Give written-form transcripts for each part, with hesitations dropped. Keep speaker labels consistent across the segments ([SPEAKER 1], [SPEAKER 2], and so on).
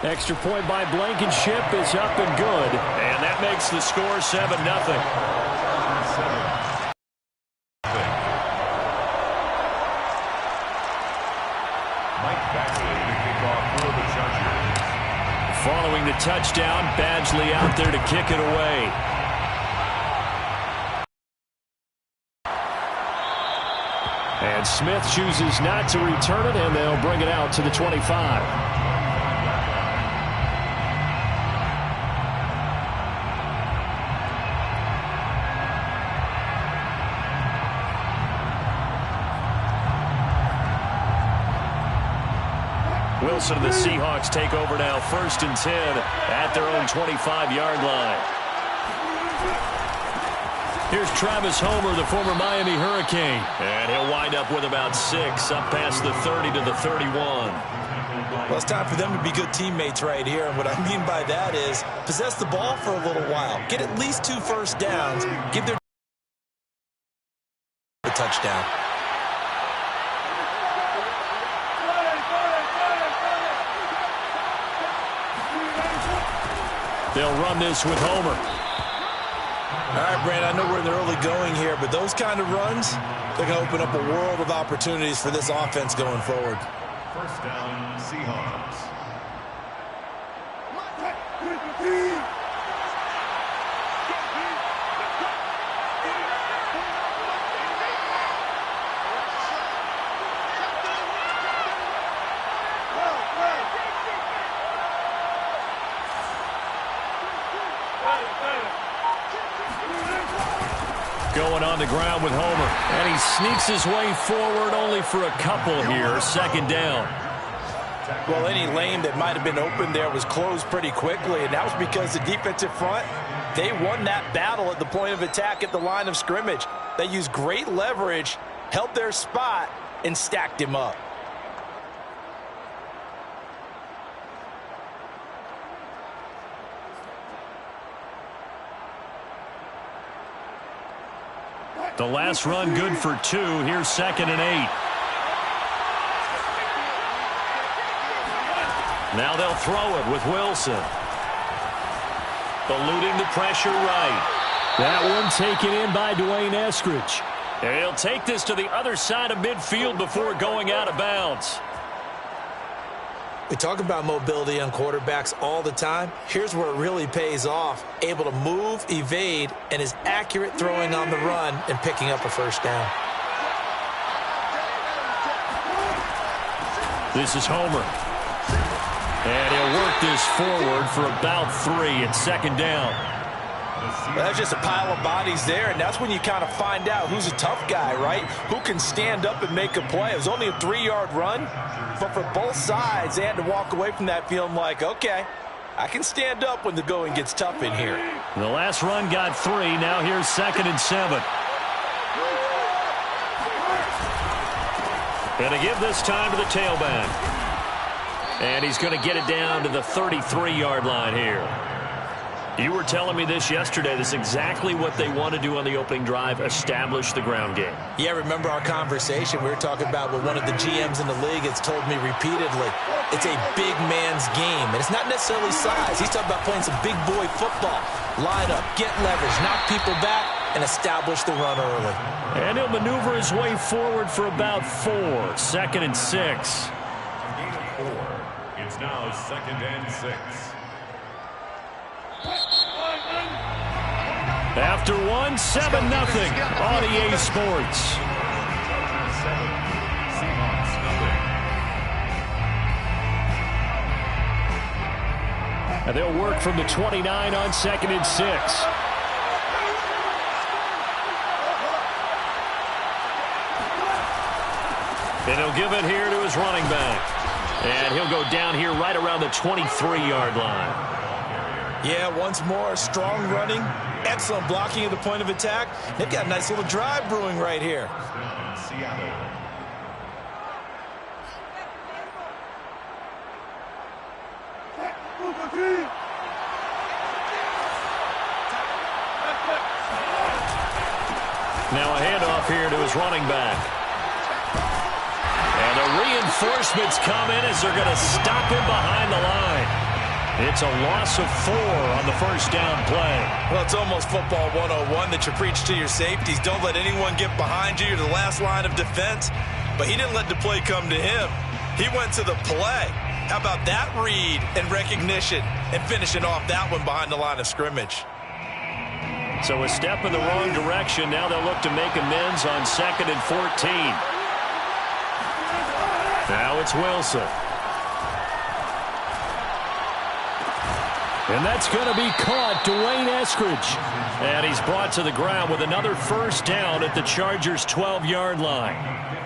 [SPEAKER 1] Extra point by Blankenship is up and good.
[SPEAKER 2] And that makes the score 7-0. Following the touchdown, Badgley out there to kick it away.
[SPEAKER 1] And Smith chooses not to return it, and they'll bring it out to the 25.
[SPEAKER 2] Wilson and the Seahawks take over now, 1st and 10 at their own 25-yard line. Here's Travis Homer, the former Miami Hurricane. And he'll wind up with about 6, up past the 30 to the 31.
[SPEAKER 3] Well, it's time for them to be good teammates right here. And what I mean by that is possess the ball for a little while. Get at least 2 first downs. Give their a touchdown.
[SPEAKER 1] They'll run this with Homer.
[SPEAKER 3] All right, Brand, I know we're in the early going here, but those kind of runs, they're going to open up a world of opportunities for this offense going forward.
[SPEAKER 4] First down, Seahawks.
[SPEAKER 2] Going on the ground with Homer.
[SPEAKER 1] And he sneaks his way forward only for a couple here. 2nd down.
[SPEAKER 3] Well, any lane that might have been open there was closed pretty quickly, and that was because the defensive front, they won that battle at the point of attack at the line of scrimmage. They used great leverage, held their spot, and stacked him up.
[SPEAKER 2] The last run good for 2. Here's 2nd and 8. Now they'll throw it with Wilson. Eluding the pressure right.
[SPEAKER 1] That one taken in by Dwayne Eskridge.
[SPEAKER 2] And he'll take this to the other side of midfield before going out of bounds.
[SPEAKER 3] We talk about mobility on quarterbacks all the time. Here's where it really pays off. Able to move, evade, and is accurate throwing on the run and picking up a first down.
[SPEAKER 2] This is Homer. And he'll work this forward for about 3 at 2nd down.
[SPEAKER 3] Well, that's just a pile of bodies there, and that's when you kind of find out who's a tough guy, right? Who can stand up and make a play. It was only a 3-yard run, but for both sides, they had to walk away from that feeling like, okay, I can stand up when the going gets tough in here.
[SPEAKER 2] The last run got 3. Now here's 2nd and 7. Going to give this time to the tailback. And he's going to get it down to the 33-yard line here. You were telling me this yesterday. This is exactly what they want to do on the opening drive, establish the ground game.
[SPEAKER 3] Yeah, remember our conversation? We were talking about what one of the GMs in the league has told me repeatedly. It's a big man's game, and it's not necessarily size. He's talking about playing some big boy football. Line up, get leverage, knock people back, and establish the run early.
[SPEAKER 2] And he'll maneuver his way forward for about 4. 2nd and 6.
[SPEAKER 4] Gain of 4. It's now 2nd and 6.
[SPEAKER 2] After 1, 7-0 on EA Sports.
[SPEAKER 4] Seahawks nothing.
[SPEAKER 1] And they'll work from the 29 on 2nd and 6.
[SPEAKER 2] And he'll give it here to his running back. And he'll go down here right around the 23-yard line.
[SPEAKER 3] Yeah, once more, strong running, excellent blocking at the point of attack. They've got a nice little drive brewing right here.
[SPEAKER 4] Seattle.
[SPEAKER 2] Now a handoff here to his running back. And the reinforcements come in as they're going to stop him behind the line. It's a loss of 4 on the first down play.
[SPEAKER 3] Well, it's almost football 101 that you preach to your safeties. Don't let anyone get behind you. You're the last line of defense. But he didn't let the play come to him. He went to the play. How about that read and recognition and finishing off that one behind the line of scrimmage?
[SPEAKER 2] So a step in the wrong direction. Now they'll look to make amends on 2nd and 14. Now it's Wilson. And that's going to be caught, Dwayne Eskridge. And he's brought to the ground with another first down at the Chargers' 12-yard line.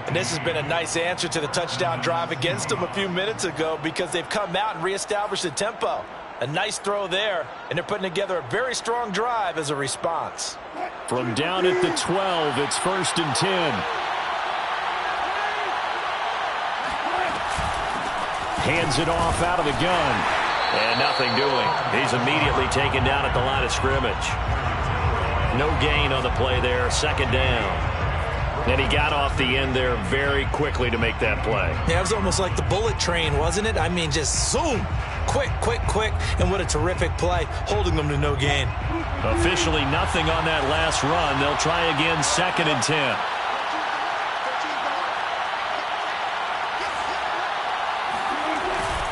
[SPEAKER 3] And this has been a nice answer to the touchdown drive against them a few minutes ago because they've come out and reestablished the tempo. A nice throw there, and they're putting together a very strong drive as a response.
[SPEAKER 2] From down at the 12, it's 1st and 10. Hands it off out of the gun. And nothing doing. He's immediately taken down at the line of scrimmage. No gain on the play there. 2nd down. And he got off the end there very quickly to make that play.
[SPEAKER 3] Yeah, it was almost like the bullet train, wasn't it? I mean, just zoom. Quick, quick, quick. And what a terrific play, holding them to no gain.
[SPEAKER 2] Officially nothing on that last run. They'll try again, 2nd and 10.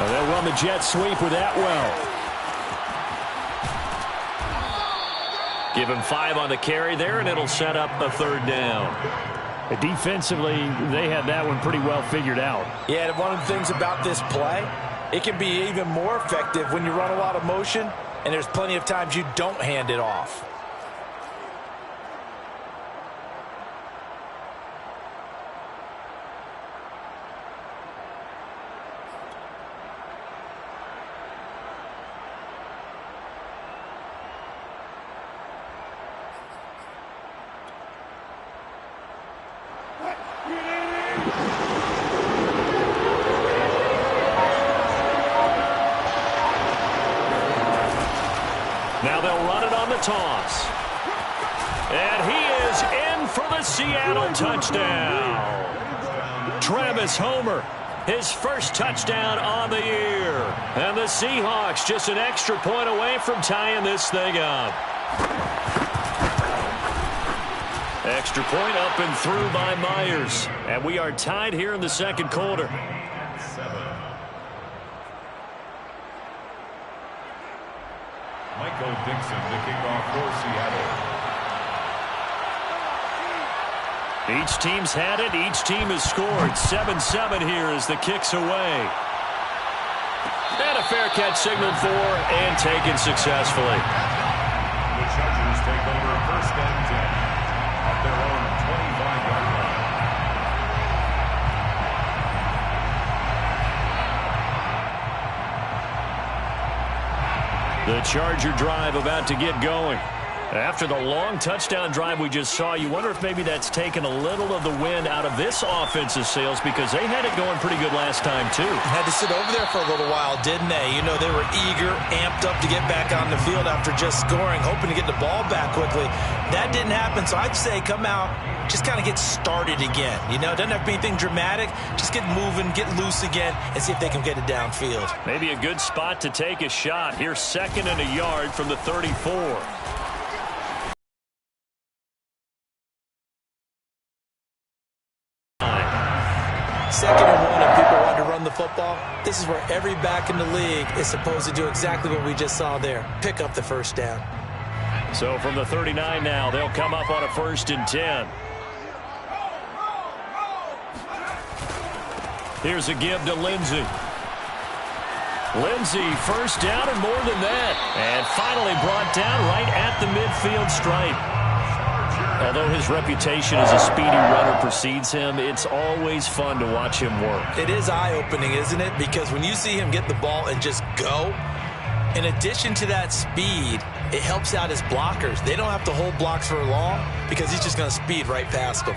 [SPEAKER 2] They'll run the jet sweep with Atwell. Give him 5 on the carry there, and it'll set up a 3rd down.
[SPEAKER 1] Defensively, they had that one pretty well figured out.
[SPEAKER 3] Yeah, and one of the things about this play, it can be even more effective when you run a lot of motion, and there's plenty of times you don't hand it off.
[SPEAKER 2] Now they'll run it on the toss. And he is in for the Seattle touchdown. Travis Homer, his first touchdown on the year. And the Seahawks just an extra point away from tying this thing up. Extra point up and through by Myers. And we are tied here in the 2nd quarter.
[SPEAKER 4] Michael Dixon, the kickoff for Seattle.
[SPEAKER 2] Each team's had it. Each team has scored. 7-7 here as the kick's away. And a fair catch signaled for and taken successfully.
[SPEAKER 4] The Chargers take over 1st and 10 at their own 25-yard line.
[SPEAKER 2] The Charger drive about to get going. After the long touchdown drive we just saw, you wonder if maybe that's taken a little of the wind out of this offensive sails because they had it going pretty good last time, too.
[SPEAKER 3] Had to sit over there for a little while, didn't they? You know, they were eager, amped up to get back on the field after just scoring, hoping to get the ball back quickly. That didn't happen, so I'd say come out, just kind of get started again. You know, it doesn't have to be anything dramatic. Just get moving, get loose again, and see if they can get it downfield.
[SPEAKER 2] Maybe a good spot to take a shot. Here's 2nd and a yard from the 34.
[SPEAKER 3] 2nd and 1 and people want to run the football. This is where every back in the league is supposed to do exactly what we just saw there. Pick up the first down.
[SPEAKER 2] So from the 39 now, they'll come up on a 1st and 10. Here's a give to Lindsey. Lindsey, first down and more than that. And finally brought down right at the midfield stripe. Although his reputation as a speedy runner precedes him, it's always fun to watch him work.
[SPEAKER 3] It is eye-opening, isn't it? Because when you see him get the ball and just go, in addition to that speed, it helps out his blockers. They don't have to hold blocks for long because he's just going to speed right past them.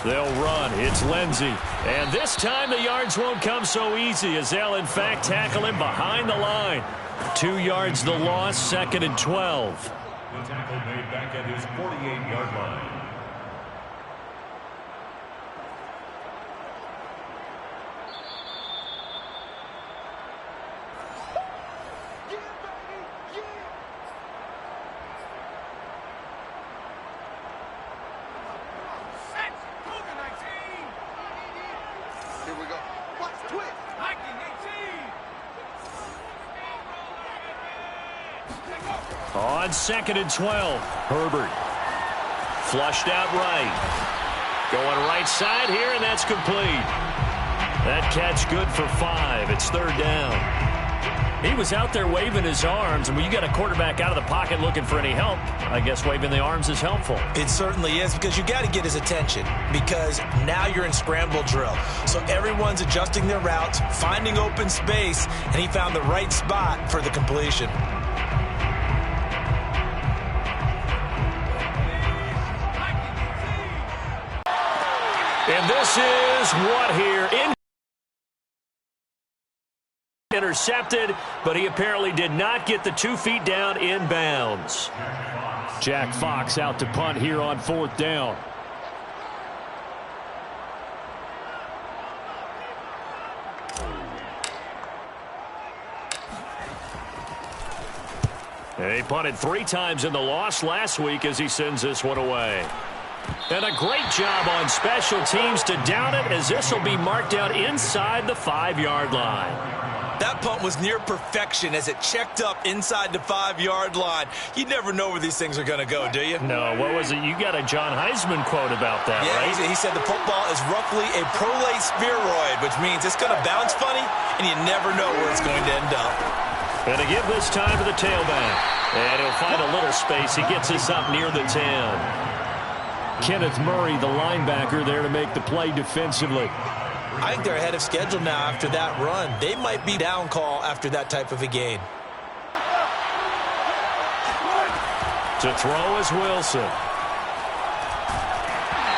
[SPEAKER 2] They'll run. It's Lindsey. And this time the yards won't come so easy as they'll, in fact, tackle him behind the line. 2 yards the loss, 2nd and 12.
[SPEAKER 4] The tackle made back at his 48-yard line.
[SPEAKER 2] On 2nd and 12, Herbert. Flushed out right. Going right side here, and that's complete. That catch good for 5. It's 3rd down. He was out there waving his arms, and when you got a quarterback out of the pocket looking for any help, I guess waving the arms is helpful.
[SPEAKER 3] It certainly is, because you got to get his attention, because now you're in scramble drill. So everyone's adjusting their routes, finding open space, and he found the right spot for the completion.
[SPEAKER 2] And this is what here? Intercepted, but he apparently did not get the 2 feet down in bounds.
[SPEAKER 1] Jack Fox out to punt here on 4th down.
[SPEAKER 2] He punted 3 times in the loss last week as he sends this one away. And a great job on special teams to down it, as this will be marked out inside the 5-yard line.
[SPEAKER 3] That punt was near perfection as it checked up inside the 5-yard line. You never know where these things are going to go, do you?
[SPEAKER 2] No, what was it? You got a John Heisman quote about that, right?
[SPEAKER 3] Yeah, he said the football is roughly a prolate spheroid, which means it's going to bounce funny, and you never know where it's going to end up.
[SPEAKER 2] And to give this time to the tailback. And he'll find a little space. He gets us up near the 10.
[SPEAKER 1] Kenneth Murray, the linebacker, there to make the play defensively.
[SPEAKER 3] I think they're ahead of schedule now after that run. They might be down call after that type of a gain.
[SPEAKER 2] To throw is Wilson.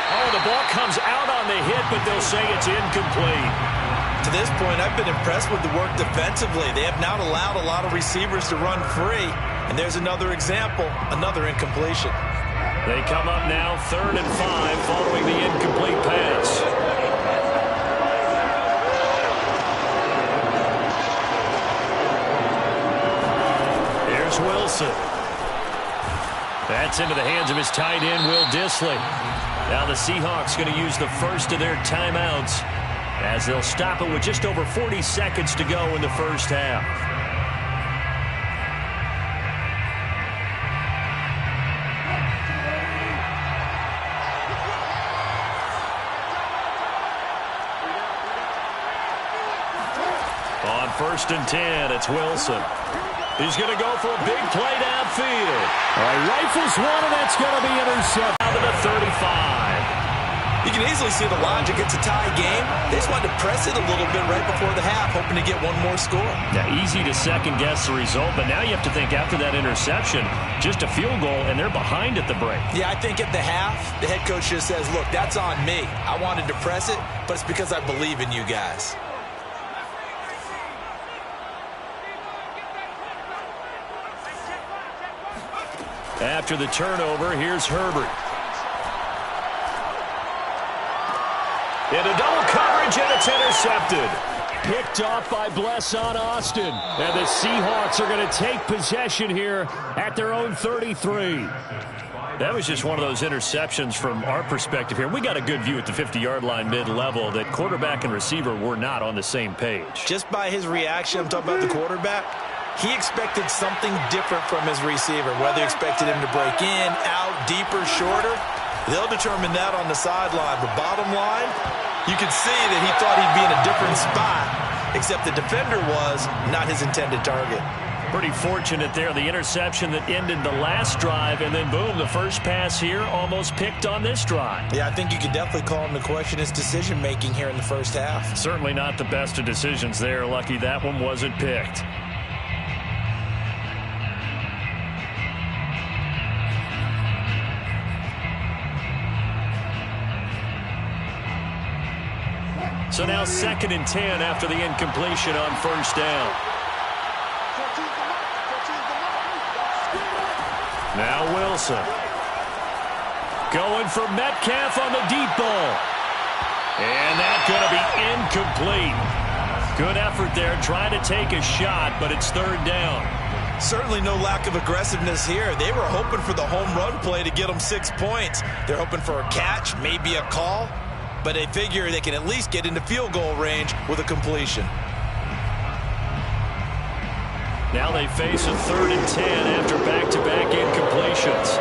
[SPEAKER 2] Oh, the ball comes out on the hit, but they'll say it's incomplete.
[SPEAKER 3] To this point, I've been impressed with the work defensively. They have not allowed a lot of receivers to run free. And there's another example, another incompletion.
[SPEAKER 2] They come up now 3rd and 5 following the incomplete pass. Here's Wilson. That's into the hands of his tight end, Will Dissly. Now the Seahawks going to use the first of their timeouts as they'll stop it with just over 40 seconds to go in the first half. On 1st and 10, it's Wilson. He's going to go for a big play downfield.
[SPEAKER 1] Rifles one, and that's going to be intercepted.
[SPEAKER 2] Out to the 35.
[SPEAKER 3] You can easily see the logic. It's a tie game. They just wanted to press it a little bit right before the half, hoping to get one more score.
[SPEAKER 2] Yeah, easy to second-guess the result, but now you have to think after that interception, just a field goal, and they're behind at the break.
[SPEAKER 3] Yeah, I think at the half, the head coach just says, look, that's on me. I wanted to press it, but it's because I believe in you guys.
[SPEAKER 2] After the turnover, here's Herbert. Into double coverage, and it's intercepted.
[SPEAKER 1] Picked off by Blesson Austin. And the Seahawks are going to take possession here at their own 33.
[SPEAKER 2] That was just one of those interceptions from our perspective here. We got a good view at the 50-yard line mid-level that quarterback and receiver were not on the same page.
[SPEAKER 3] Just by his reaction, I'm talking about the quarterback, he expected something different from his receiver, whether he expected him to break in, out, deeper, shorter. They'll determine that on the sideline. But bottom line, you could see that he thought he'd be in a different spot, except the defender was not his intended target.
[SPEAKER 2] Pretty fortunate there, the interception that ended the last drive, and then boom, the first pass here almost picked on this drive.
[SPEAKER 3] Yeah, I think you could definitely call him to question his decision-making here in the first half.
[SPEAKER 2] Certainly not the best of decisions there. Lucky that one wasn't picked. So now 2nd and 10 after the incompletion on 1st down. Now Wilson. Going for Metcalf on the deep ball. And that's going to be incomplete. Good effort there, trying to take a shot, but it's 3rd down.
[SPEAKER 3] Certainly no lack of aggressiveness here. They were hoping for the home run play to get them 6 points. They're hoping for a catch, maybe a call. But they figure they can at least get into field goal range with a completion.
[SPEAKER 2] Now they face a 3rd and 10 after back-to-back incompletions.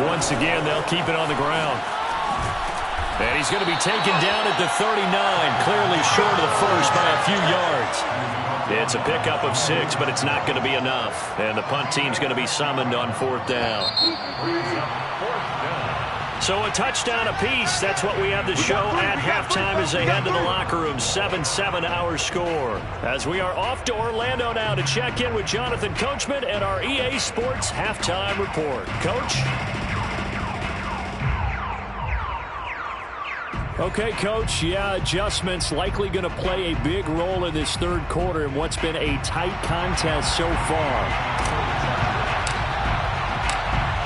[SPEAKER 2] Once again, they'll keep it on the ground. And he's going to be taken down at the 39, clearly short of the first by a few yards. It's a pickup of 6, but it's not going to be enough. And the punt team's going to be summoned on 4th down. So a touchdown apiece. That's what we have to show at halftime as they head to the locker room. 7-7 our score. As we are off to Orlando now to check in with Jonathan Coachman and our EA Sports halftime report. Coach?
[SPEAKER 1] Okay, Coach. Yeah, adjustments likely going to play a big role in this 3rd quarter in what's been a tight contest so far.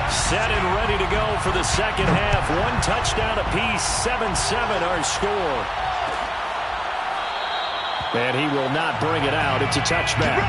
[SPEAKER 1] Set and ready to go for the 2nd half. 1 touchdown apiece. 7-7 our score. And he will not bring it out. It's a touchback.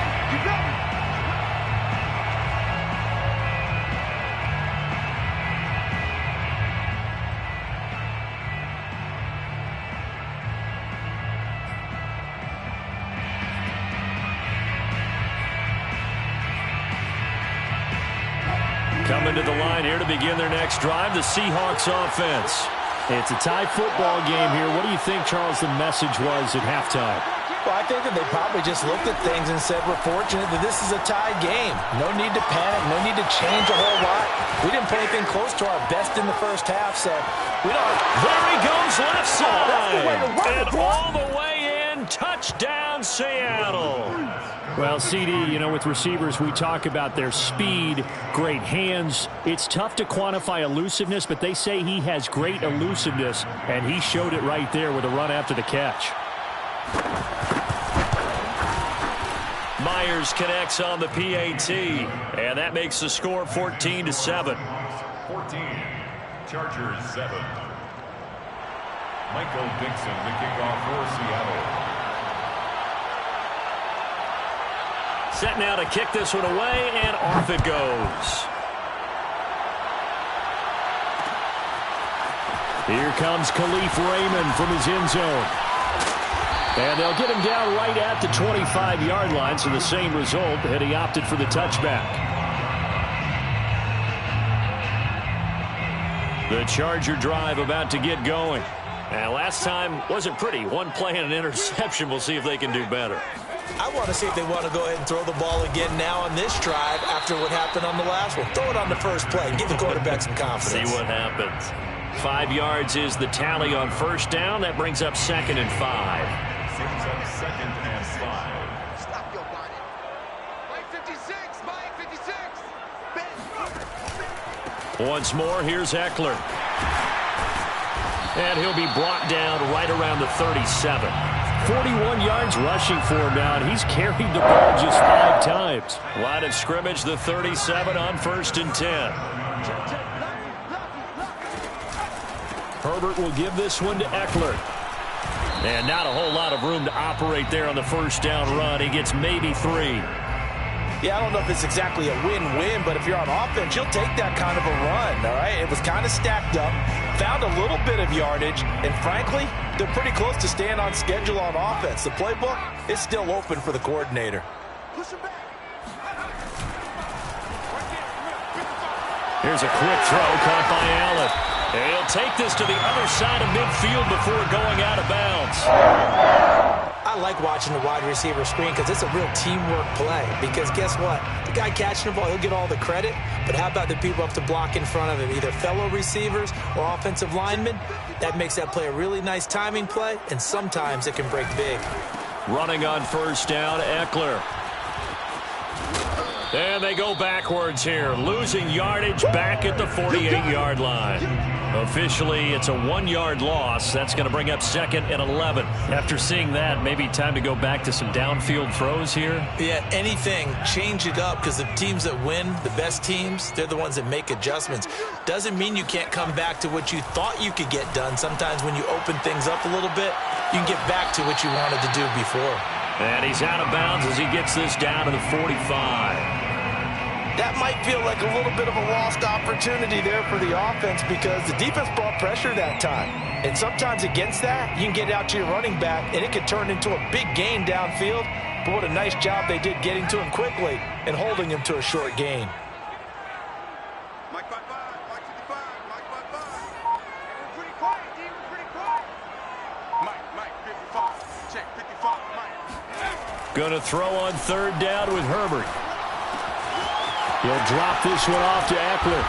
[SPEAKER 1] Coming to the line here to begin their next drive, the Seahawks offense. It's a tie football game here. What do you think, Charles, the message was at halftime?
[SPEAKER 3] Well, I think that they probably just looked at things and said, we're fortunate that this is a tie game. No need to panic. No need to change a whole lot. We didn't play anything close to our best in the first half, so we don't.
[SPEAKER 2] There he goes left side. And all the way in. Touchdown, Seattle.
[SPEAKER 1] Well, CD, you know, with receivers, we talk about their speed, great hands. It's tough to quantify elusiveness, but they say he has great elusiveness, and he showed it right there with a run after the catch.
[SPEAKER 2] Myers connects on the PAT, and that makes the score 14-7.
[SPEAKER 4] 14, Chargers 7. Michael Dixon, the kickoff for Seattle.
[SPEAKER 2] Set now to kick this one away, and off it goes.
[SPEAKER 1] Here comes Khalif Raymond from his end zone. And they'll get him down right at the 25-yard line, so the same result, and he opted for the touchback.
[SPEAKER 2] The Charger drive about to get going. And last time wasn't pretty. One play and an interception. We'll see if they can do better.
[SPEAKER 3] I want to see if they want to go ahead and throw the ball again now on this drive after what happened on the last one. Throw it on the first play. Give the quarterback some confidence.
[SPEAKER 2] See what happens. 5 yards is the tally on 1st down. That brings up 2nd and 5.
[SPEAKER 4] Brings up 2nd and 5.
[SPEAKER 5] Stop your body. Mike 56. Mike 56.
[SPEAKER 2] Once more, here's Eckler. And he'll be brought down right around the 37.
[SPEAKER 1] 41 yards rushing for him now, and he's carried the ball just 5 times.
[SPEAKER 2] Line of scrimmage, the 37 on 1st and 10.
[SPEAKER 1] Herbert will give this one to Eckler.
[SPEAKER 2] And not a whole lot of room to operate there on the 1st down run. He gets maybe 3.
[SPEAKER 3] Yeah, I don't know if it's exactly a win-win, but if you're on offense, you'll take that kind of a run, all right? It was kind of stacked up, found a little bit of yardage, and frankly, they're pretty close to staying on schedule on offense. The playbook is still open for the coordinator.
[SPEAKER 2] Here's a quick throw caught by Allen. And he'll take this to the other side of midfield before going out of bounds.
[SPEAKER 3] I like watching the wide receiver screen because it's a real teamwork play. Because guess what? The guy catching the ball, he'll get all the credit. But how about the people up to block in front of him, either fellow receivers or offensive linemen? That makes that play a really nice timing play, and sometimes it can break big.
[SPEAKER 2] Running on 1st down, Eckler. And they go backwards here, losing yardage back at the 48-yard line. Officially, it's a 1-yard loss. That's going to bring up 2nd and 11. After seeing that, maybe time to go back to some downfield throws here.
[SPEAKER 3] Yeah, anything. Change it up because the teams that win, the best teams, they're the ones that make adjustments. Doesn't mean you can't come back to what you thought you could get done. Sometimes when you open things up a little bit, you can get back to what you wanted to do before.
[SPEAKER 2] And he's out of bounds as he gets this down to the 45.
[SPEAKER 3] that might feel like a little bit of a lost opportunity there for the offense because the defense brought pressure that time. And sometimes against that, you can get out to your running back, and it could turn into a big gain downfield. But what a nice job they did getting to him quickly and holding him to a short gain.
[SPEAKER 5] Mike 55, Mike 55, Mike 55. We're pretty quiet, D. We're pretty quiet. Mike 55. Check 55, Mike.
[SPEAKER 1] Going to throw on third down with Herbert. He'll drop this one off to Eckler.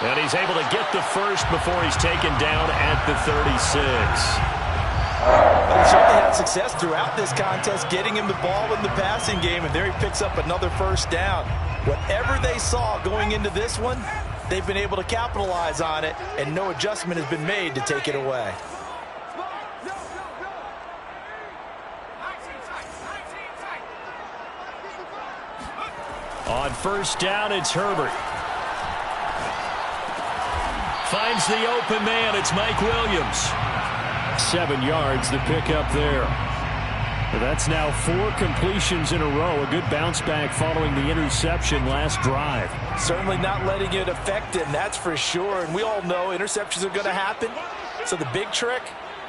[SPEAKER 2] And he's able to get the first before he's taken down at the 36.
[SPEAKER 3] But he certainly had success throughout this contest, getting him the ball in the passing game, and there he picks up another first down. Whatever they saw going into this one, they've been able to capitalize on it, and no adjustment has been made to take it away.
[SPEAKER 1] On first down, it's Herbert. Finds the open man. It's Mike Williams. 7 yards, the pickup there. That's now 4 completions in a row. A good bounce back following the interception last drive.
[SPEAKER 3] Certainly not letting it affect him, that's for sure. And we all know interceptions are going to happen. So the big trick,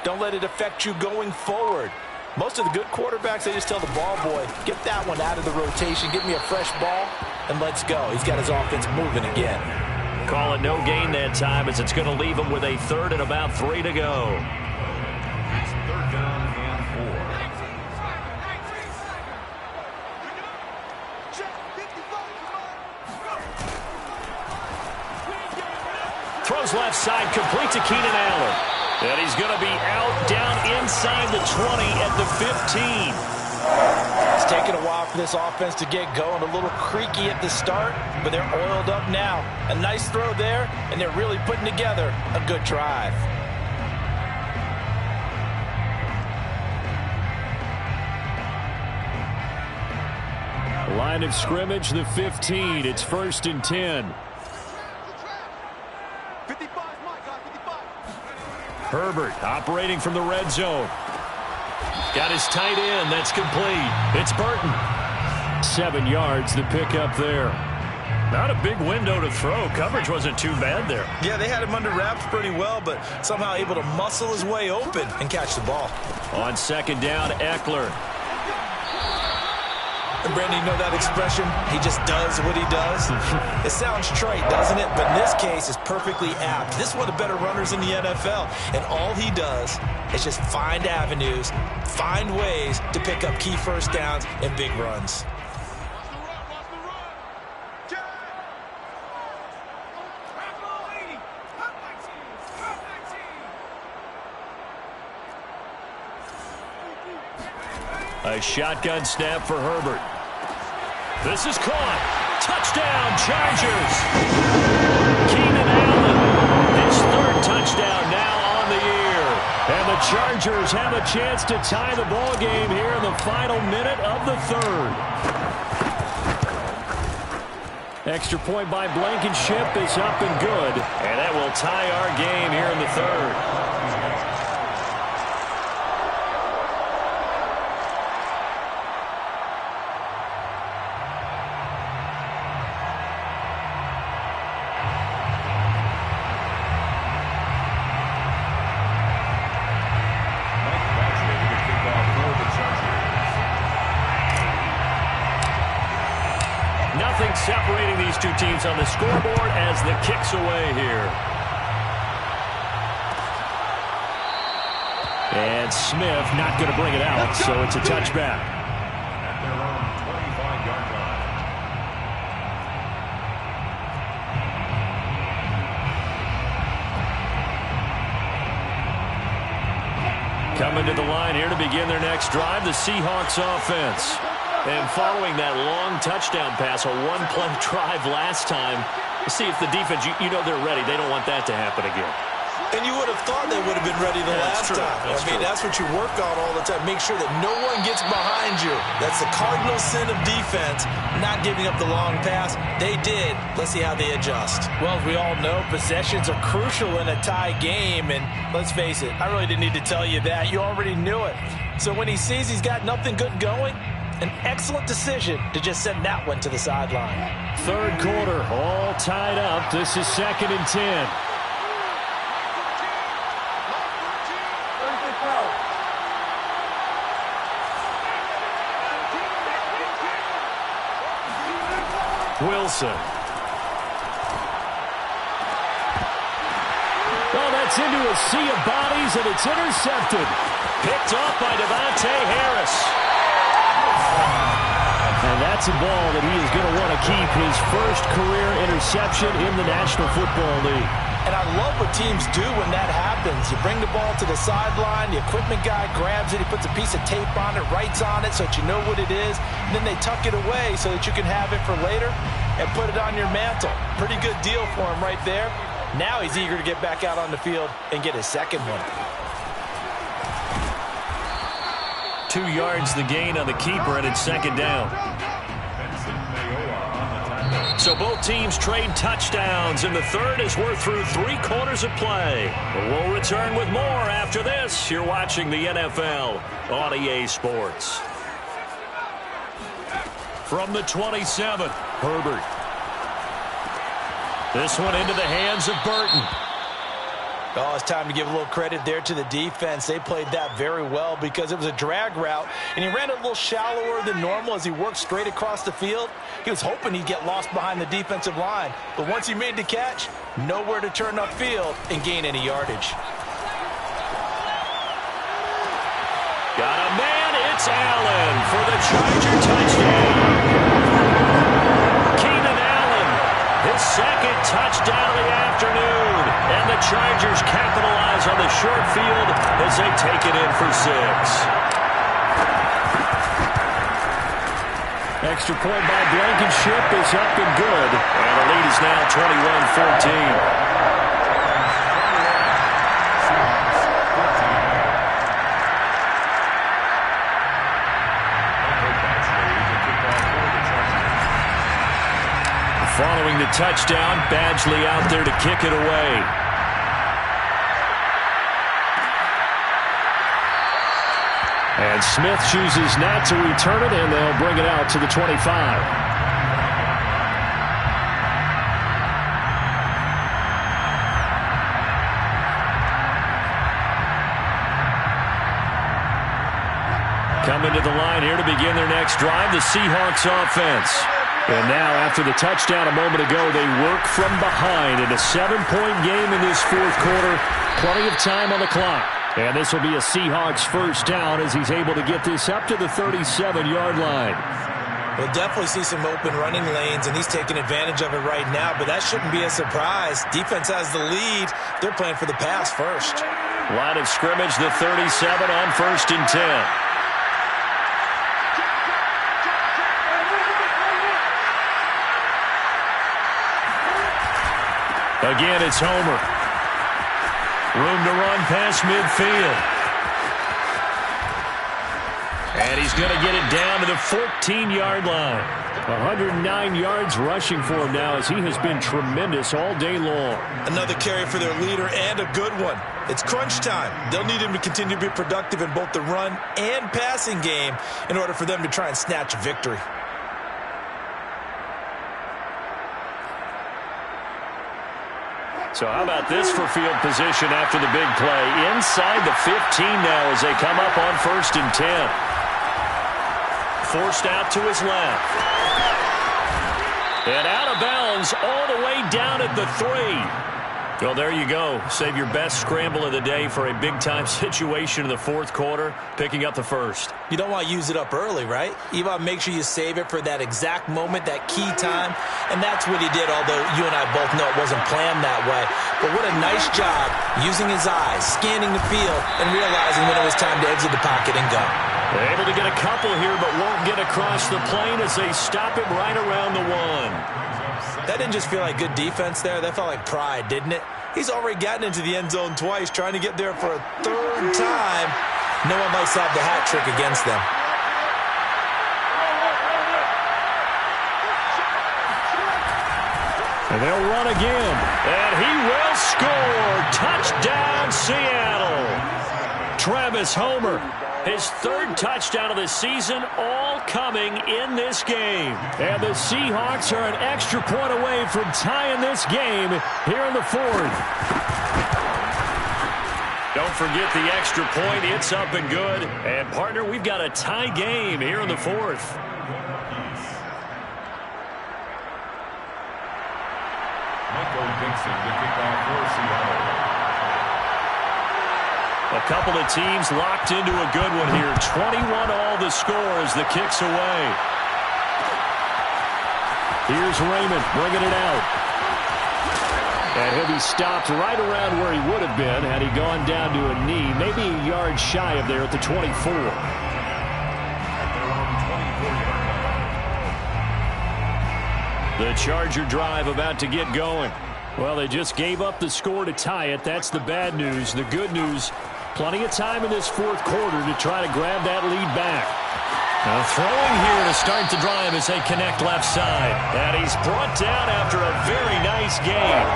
[SPEAKER 3] don't let it affect you going forward. Most of the good quarterbacks, they just tell the ball boy, get that one out of the rotation, give me a fresh ball, and let's go. He's got his offense moving again.
[SPEAKER 2] Call it no gain that time as it's going to leave him with a third and about 3 to go.
[SPEAKER 4] It's third down and 4.
[SPEAKER 2] Throws left side, complete to Keenan Allen. And he's going to be out down inside the 20 at the 15.
[SPEAKER 3] It's taken a while for this offense to get going. A little creaky at the start, but they're oiled up now. A nice throw there, and they're really putting together a good drive.
[SPEAKER 1] Line of scrimmage, the 15. It's 1st and 10.
[SPEAKER 5] 55, Mike, 55.
[SPEAKER 1] Herbert operating from the red zone.
[SPEAKER 2] Got his tight end. That's complete. It's Burton.
[SPEAKER 1] 7 yards, the pickup there.
[SPEAKER 2] Not a big window to throw. Coverage wasn't too bad there.
[SPEAKER 3] Yeah, they had him under wraps pretty well, but somehow able to muscle his way open and catch the ball.
[SPEAKER 2] On second down, Eckler.
[SPEAKER 3] And Brandon, you know that expression? He just does what he does. It sounds trite, doesn't it? But in this case, it's perfectly apt. This is one of the better runners in the NFL. And all he does is just find avenues, find ways to pick up key first downs and big runs.
[SPEAKER 2] A shotgun snap for Herbert. This is caught. Touchdown, Chargers. Keenan Allen, his third touchdown now on the year.
[SPEAKER 1] And the Chargers have a chance to tie the ball game here in the final minute of the third. Extra point by Blankenship is up and good.
[SPEAKER 2] And that will tie our game here in the third. Nothing separating these two teams on the scoreboard as the kick's away here.
[SPEAKER 1] And Smith not going to bring it out, so it's a touchback.
[SPEAKER 4] At their own 25-yard line.
[SPEAKER 2] Coming to the line here to begin their next drive, the Seahawks offense. And following that long touchdown pass, a one-play drive last time, see if the defense, you know they're ready. They don't want that to happen again.
[SPEAKER 3] And you would have thought they would have been ready the last time. That's what you work on all the time. Make sure that no one gets behind you. That's the cardinal sin of defense, not giving up the long pass. They did. Let's see how they adjust. Well, as we all know, possessions are crucial in a tie game. And let's face it, I really didn't need to tell you that. You already knew it. So when he sees he's got nothing good going, An excellent decision to just send that one to the sideline.
[SPEAKER 1] Third quarter, all tied up. This is 2nd and 10. Wilson. Oh, that's into a sea of bodies, and it's intercepted.
[SPEAKER 2] Picked off by Devontae Harris.
[SPEAKER 1] And that's a ball that he is going to want to keep, his first career interception in the National Football League.
[SPEAKER 3] And I love what teams do when that happens. You bring the ball to the sideline, the equipment guy grabs it, he puts a piece of tape on it, writes on it so that you know what it is, and then they tuck it away so that you can have it for later and put it on your mantle. Pretty good deal for him right there. Now he's eager to get back out on the field and get his second one.
[SPEAKER 2] 2 yards the gain on the keeper, and it's 2nd down. So both teams trade touchdowns, and the third as we're through 3 quarters of play. We'll return with more after this. You're watching the NFL on EA Sports. From the 27, Herbert. This one into the hands of Burton.
[SPEAKER 3] Oh, it's time to give a little credit there to the defense. They played that very well because it was a drag route, and he ran a little shallower than normal as he worked straight across the field. He was hoping he'd get lost behind the defensive line, but once he made the catch, nowhere to turn upfield and gain any yardage.
[SPEAKER 2] Got a man, it's Allen for the Charger touchdown. Keenan Allen, his second touchdown of the afternoon. And the Chargers capitalize on the short field as they take it in for 6.
[SPEAKER 1] Extra point by Blankenship is up and good.
[SPEAKER 2] And the lead is now 21-14. Following the touchdown, Badgley out there to kick it away.
[SPEAKER 1] And Smith chooses not to return it, and they'll bring it out to the 25. Coming to the line here to begin their next drive, the Seahawks offense. And now, after the touchdown a moment ago, they work from behind in a 7-point game in this fourth quarter. Plenty of time on the clock. And this will be a Seahawks first down as he's able to get this up to the 37-yard line.
[SPEAKER 3] We'll definitely see some open running lanes, and he's taking advantage of it right now, but that shouldn't be a surprise. Defense has the lead. They're playing for the pass first.
[SPEAKER 2] Line of scrimmage, the 37 on 1st and 10. Again, it's Homer. Room to run past midfield. And he's going to get it down to the 14-yard line.
[SPEAKER 1] 109 yards rushing for him now as he has been tremendous all day long.
[SPEAKER 3] Another carry for their leader and a good one. It's crunch time. They'll need him to continue to be productive in both the run and passing game in order for them to try and snatch a victory.
[SPEAKER 2] So how about this for field position after the big play? Inside the 15 now as they come up on 1st and 10. Forced out to his left. And out of bounds all the way down at the 3. Well, there you go. Save your best scramble of the day for a big-time situation in the fourth quarter, picking up the first.
[SPEAKER 3] You don't want to use it up early, right? You want to make sure you save it for that exact moment, that key time. And that's what he did, although you and I both know it wasn't planned that way. But what a nice job using his eyes, scanning the field, and realizing when it was time to exit the pocket and go.
[SPEAKER 2] They're able to get a couple here, but won't get across the plane as they stop him right around the 1.
[SPEAKER 3] That didn't just feel like good defense there. That felt like pride, didn't it? He's already gotten into the end zone twice, trying to get there for a 3rd time. No one likes to have the hat trick against them.
[SPEAKER 1] And they'll run again.
[SPEAKER 2] And he will score. Touchdown, Seattle. Travis Homer His third touchdown of the season, all coming in this game.
[SPEAKER 1] And the Seahawks are an extra point away from tying this game here in the fourth.
[SPEAKER 2] Don't forget the extra point. It's up and good. And, partner, we've got a tie game here in the fourth. A couple of teams locked into a good one here. 21 all the score as the kick's away.
[SPEAKER 1] Here's Raymond bringing it out. And he'll be stopped right around where he would have been had he gone down to a knee, maybe a yard shy of there at the 24. The Charger drive about to get going. Well, they just gave up the score to tie it. That's the bad news. The good news, plenty of time in this fourth quarter to try to grab that lead back.
[SPEAKER 2] Now throwing here to start the drive as they connect left side. And he's brought down after a very nice game.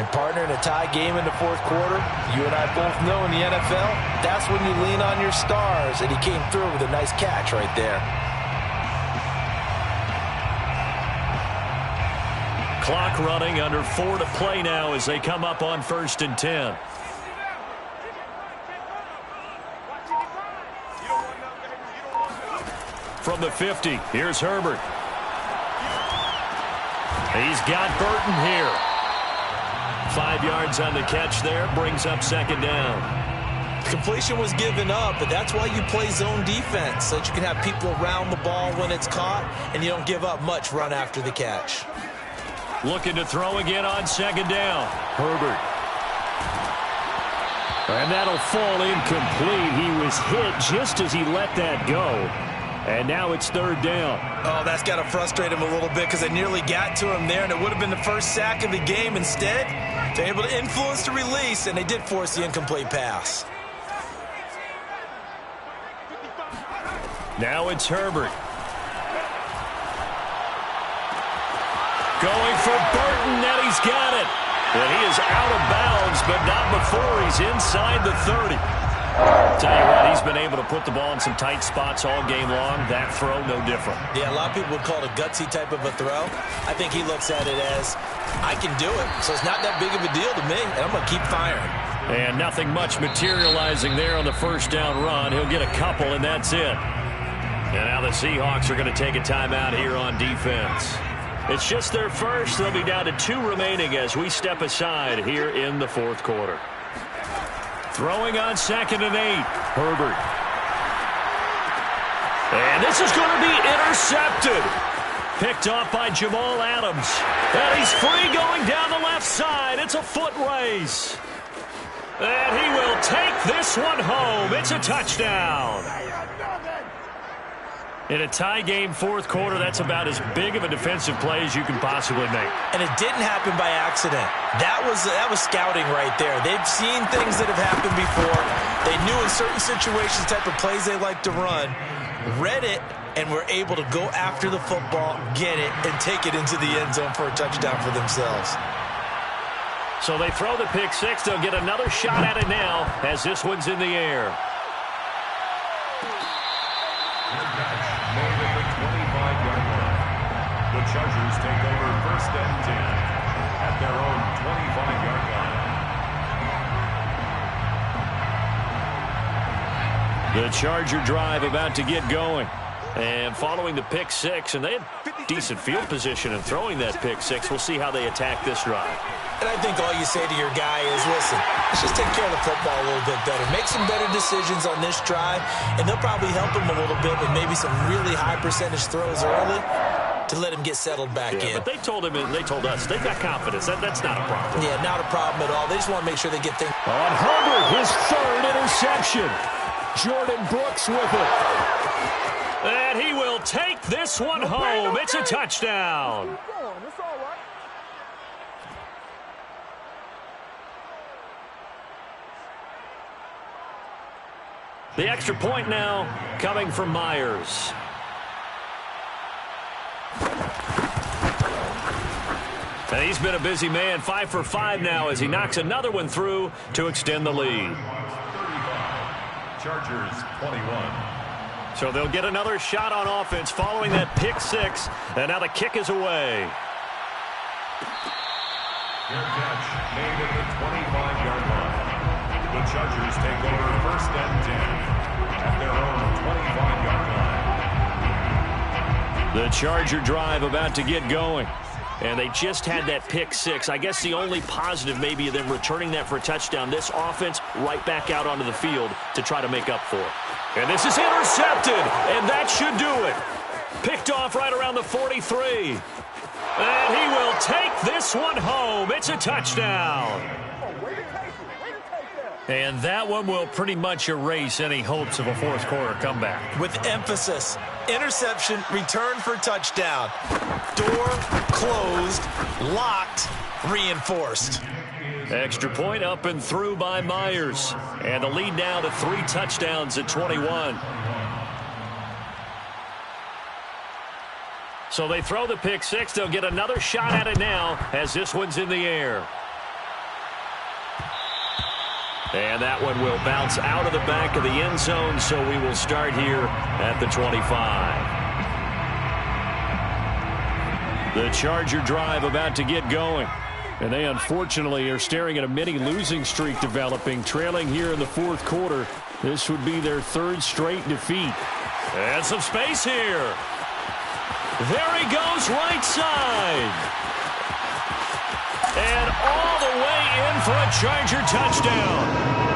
[SPEAKER 3] And, partner, in a tie game in the fourth quarter, you and I both know in the NFL, that's when you lean on your stars. And he came through with a nice catch right there.
[SPEAKER 2] Clock running, under 4 to play now as they come up on 1st and 10. From the 50, here's Herbert. He's got Burton here. 5 yards on the catch there, brings up 2nd down.
[SPEAKER 3] Completion was given up, but that's why you play zone defense, so that you can have people around the ball when it's caught, and you don't give up much run after the catch.
[SPEAKER 2] Looking to throw again on 2nd down.
[SPEAKER 1] Herbert. And that'll fall incomplete. He was hit just as he let that go. And now it's 3rd down.
[SPEAKER 3] Oh, that's got to frustrate him a little bit because they nearly got to him there, and it would have been the first sack of the game. Instead, they're able to influence the release, and they did force the incomplete pass.
[SPEAKER 2] Now it's Herbert. Going for Burton, and he's got it. And he is out of bounds, but not before he's inside the 30. Tell you what, he's been able to put the ball in some tight spots all game long. That throw, no different.
[SPEAKER 3] Yeah, a lot of people would call it a gutsy type of a throw. I think he looks at it as, I can do it, so it's not that big of a deal to me, and I'm going to keep firing.
[SPEAKER 2] And nothing much materializing there on the 1st down run. He'll get a couple, and that's it. And now the Seahawks are going to take a timeout here on defense. It's just their first. They'll be down to 2 remaining as we step aside here in the fourth quarter. Throwing on 2nd and 8. Herbert. And this is going to be intercepted. Picked off by Jamal Adams. And he's free going down the left side. It's a foot race. And he will take this one home. It's a touchdown. In a tie game fourth quarter, that's about as big of a defensive play as you can possibly make.
[SPEAKER 3] And it didn't happen by accident. That was scouting right there. They've seen things that have happened before. They knew in certain situations the type of plays they like to run, read it, and were able to go after the football, get it, and take it into the end zone for a touchdown for themselves.
[SPEAKER 2] So they throw the pick six. They'll get another shot at it now as this one's in the air.
[SPEAKER 4] The Chargers take over 1st and 10 at their own 25-yard line.
[SPEAKER 2] The Charger drive about to get going. And following the pick six, and they had decent field position in throwing that pick six. We'll see how they attack this drive.
[SPEAKER 3] And I think all you say to your guy is, listen, let's just take care of the football a little bit better. Make some better decisions on this drive, and they'll probably help him a little bit with maybe some really high percentage throws early to let him get settled back in.
[SPEAKER 2] But they told him, and they told us, they've got confidence. That's not a problem.
[SPEAKER 3] Yeah, not a problem at all. They just want to make sure they get things.
[SPEAKER 1] On Herbert, his 3rd interception. Jordan Brooks with it.
[SPEAKER 2] And he will take this one home. It's a touchdown. The extra point now coming from Myers. And he's been a busy man, 5 for 5 now as he knocks another one through to extend the lead.
[SPEAKER 4] Chargers 21.
[SPEAKER 2] So they'll get another shot on offense following that pick six. And now the kick is away.
[SPEAKER 4] Fair catch made at the 25-yard line. The Chargers take over first and 10 at their own 25-yard line.
[SPEAKER 2] The Charger drive about to get going. And they just had that pick six. I guess the only positive maybe of them returning that for a touchdown. This offense right back out onto the field to try to make up for it. And this is intercepted, and that should do it. Picked off right around the 43. And he will take this one home. It's a touchdown. And that one will pretty much erase any hopes of a fourth quarter comeback.
[SPEAKER 3] With emphasis, interception, return for touchdown. Door closed, locked, reinforced.
[SPEAKER 2] Extra point up and through by Myers. And the lead now to 3 touchdowns at 21. So they throw the pick six. They'll get another shot at it now as this one's in the air. And that one will bounce out of the back of the end zone, so we will start here at the 25. The Charger drive about to get going. And they unfortunately are staring at a mini losing streak developing, trailing here in the fourth quarter. This would be their 3rd straight defeat. And some space here. There he goes, right side. And all the way in for a Charger touchdown.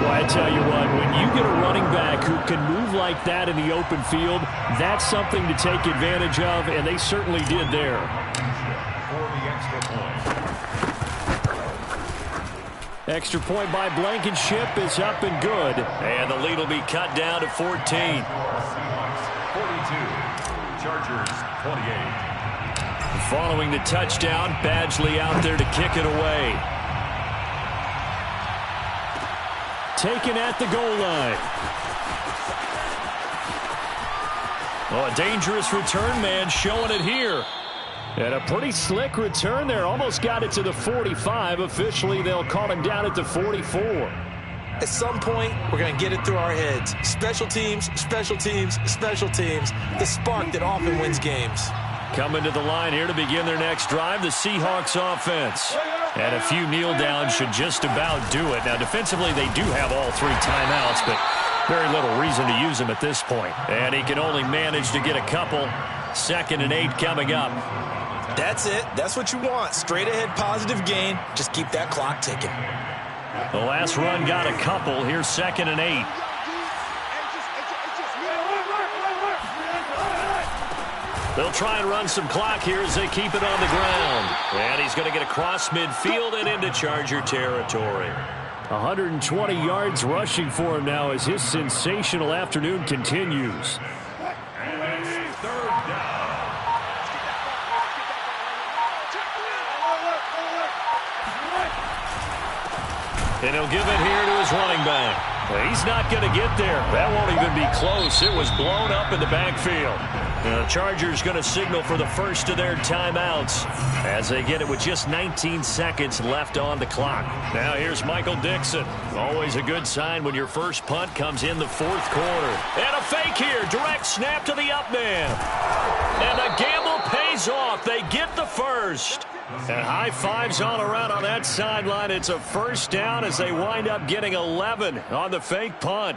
[SPEAKER 2] Well, I tell you what, when you get a running back who can move like that in the open field, that's something to take advantage of, and they certainly did there.
[SPEAKER 4] For the extra point.
[SPEAKER 1] Extra point by Blankenship is up and good.
[SPEAKER 2] And the lead will be cut down to 14.
[SPEAKER 4] Seahawks 42. Chargers 28.
[SPEAKER 2] Following the touchdown, Badgley out there to kick it away.
[SPEAKER 1] Taken at the goal line.
[SPEAKER 2] Oh, a dangerous return man showing it here.
[SPEAKER 1] And a pretty slick return there. Almost got it to the 45. Officially, they'll call him down at the 44.
[SPEAKER 3] At some point, we're going to get it through our heads. Special teams, special teams, special teams. The spark that often wins games.
[SPEAKER 2] Coming to the line here to begin their next drive, the Seahawks offense. And a few kneel downs should just about do it. Now, defensively, they do have all 3 timeouts, but very little reason to use them at this point. And he can only manage to get a couple. 2nd and 8 coming up.
[SPEAKER 3] That's it. That's what you want. Straight ahead positive gain. Just keep that clock ticking.
[SPEAKER 2] The last run got a couple. Here's 2nd and 8. They'll try and run some clock here as they keep it on the ground. And he's going to get across midfield and into Charger territory.
[SPEAKER 1] 120 yards rushing for him now as his sensational afternoon continues.
[SPEAKER 4] And it's 3rd down.
[SPEAKER 2] And he'll give it here to his running back. He's not going to get there. That won't even be close. It was blown up in the backfield. The Chargers going to signal for the first of their timeouts as they get it with just 19 seconds left on the clock. Now here's Michael Dixon. Always a good sign when your first punt comes in the 4th quarter. And a fake here. Direct snap to the up man. And the gamble pays off. They get the first. And high fives all around on that sideline. It's a first down as they wind up getting 11 on the fake punt.